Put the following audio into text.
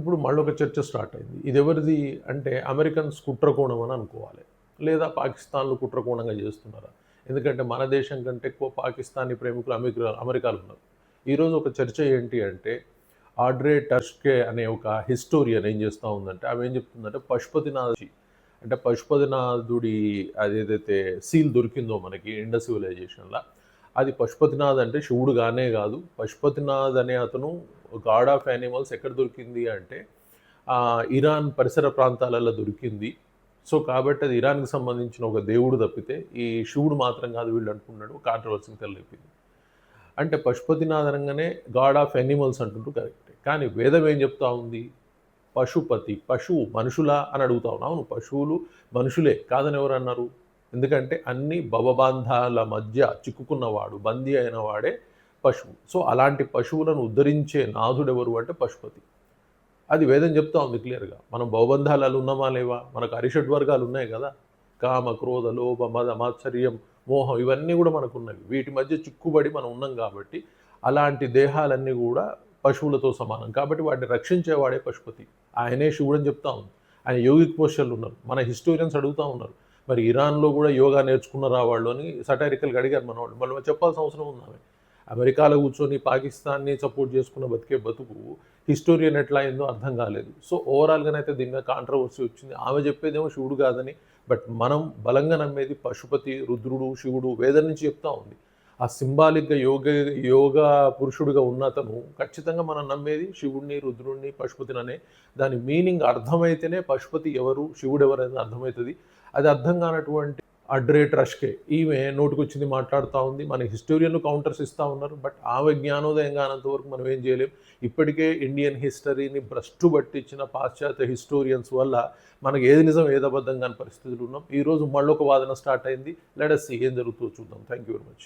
ఇప్పుడు మళ్ళొక చర్చ స్టార్ట్ అయింది. ఇది ఎవరిది అంటే అమెరికన్స్ కుట్రకోణం అని అనుకోవాలి. లేదా పాకిస్తాన్‌లు కుట్రకోణంగా చేస్తున్నారా? ఎందుకంటే మన దేశం కంటే ఎక్కువ పాకిస్తానీ ప్రేమికులు అమెరికాలో ఉన్నారు. ఈరోజు ఒక చర్చ ఏంటి అంటే ఆడ్రే టర్స్కే అనే ఒక హిస్టోరియన్ ఏం చేస్తా ఉందంటే ఆమె ఏం చెప్తుందంటే పశుపతినాథుడి అదేదైతే సీల్ దొరికిందో మనకి ఇండస్ సివిలైజేషన్‌ల అది పశుపతినాథ్ అంటే శివుడు గానే కాదు. పశుపతినాథ్ అనే అతను గాడ్ ఆఫ్ యానిమల్స్ ఎక్కడ దొరికింది అంటే ఇరాన్ పరిసర ప్రాంతాలలో దొరికింది. సో కాబట్టి అది ఇరాన్‌కి సంబంధించిన ఒక దేవుడు తప్పితే ఈ శివుడు మాత్రం కాదు వీళ్ళు అనుకున్నాడు. కాంట్రవర్సీకి తెరలేపింది. అంటే పశుపతినాథ్ అనగానే గాడ్ ఆఫ్ యానిమల్స్ అంటుండ్రు కరెక్టే. కానీ వేదం ఏం చెప్తా ఉంది? పశుపతి, పశువు మనుషులా అని అడుగుతా ఉన్నాం. అవును పశువులు మనుషులే కాదని ఎవరు అన్నారు? ఎందుకంటే అన్ని భవబంధాల మధ్య చిక్కుకున్నవాడు, బందీ అయిన వాడే పశువు. సో అలాంటి పశువులను ఉద్ధరించే నాథుడెవరు అంటే పశుపతి. అది వేదం చెప్తా ఉంది క్లియర్‌గా. మనం భవబంధాలలో ఉన్నామా లేవా? మనకు అరిషడ్ వర్గాలు ఉన్నాయి కదా! కామ, క్రోధ, లోభ, మద, మాత్సర్యం, మోహం ఇవన్నీ కూడా మనకున్నవి. వీటి మధ్య చిక్కుబడి మనం ఉన్నాం కాబట్టి అలాంటి దేహాలన్నీ కూడా పశువులతో సమానం. కాబట్టి వాటిని రక్షించేవాడే పశుపతి. ఆయనే శివుడని చెప్తా ఉంది. ఆయన యోగిక్ పోస్చర్‌లో ఉన్నారు. మన హిస్టోరియన్స్ అడుగుతా ఉన్నారు. మరి ఇరాన్‌లో కూడా యోగా నేర్చుకున్నారా వాళ్ళు అని సటైరికల్‌గా అడిగారు మనోళ్ళు. మళ్ళీ చెప్పాల్సిన అవసరం ఉంది ఆమె. అమెరికాలో కూర్చొని పాకిస్తాన్‌ని సపోర్ట్ చేసుకున్న బతికే బతుకు హిస్టోరియన్ ఎట్లా అయిందో అర్థం కాలేదు. సో ఓవరాల్‌గానైతే దీని మీద కాంట్రవర్సీ వచ్చింది. ఆమె చెప్పేదేమో శివుడు కాదని, బట్ మనం బలంగా నమ్మేది పశుపతి, రుద్రుడు, శివుడు వేదం నుంచి చెప్తా ఉంది. ఆ సింబాలిక్‌గా యోగా పురుషుడుగా ఉన్న అతను ఖచ్చితంగా మనం నమ్మేది శివుడిని, రుద్రుడిని, పశుపతిననే. దాని మీనింగ్ అర్థమైతేనే పశుపతి ఎవరు, శివుడు ఎవరు అనేది అర్థమవుతది. అది అర్థం కానటువంటి ఆడ్రే టర్స్కే ఈమె నోటికొచ్చింది మాట్లాడుతూ ఉంది. మన హిస్టోరియన్‌లు కౌంటర్స్ ఇస్తా ఉన్నారు. బట్ ఆమె జ్ఞానోదయం కానంత వరకు మనం ఏం చేయలేం. ఇప్పటికే ఇండియన్ హిస్టరీని భ్రష్టు పట్టించిన పాశ్చాత్య హిస్టోరియన్స్ వల్ల మనకి ఏది నిజం ఏది అబద్ధం కాని పరిస్థితులు ఉన్నాం. ఈరోజు మళ్ళొక వాదన స్టార్ట్ అయింది. లెట్ అస్ సీ ఏం జరుగుతుందో చూద్దాం. Thank you very much.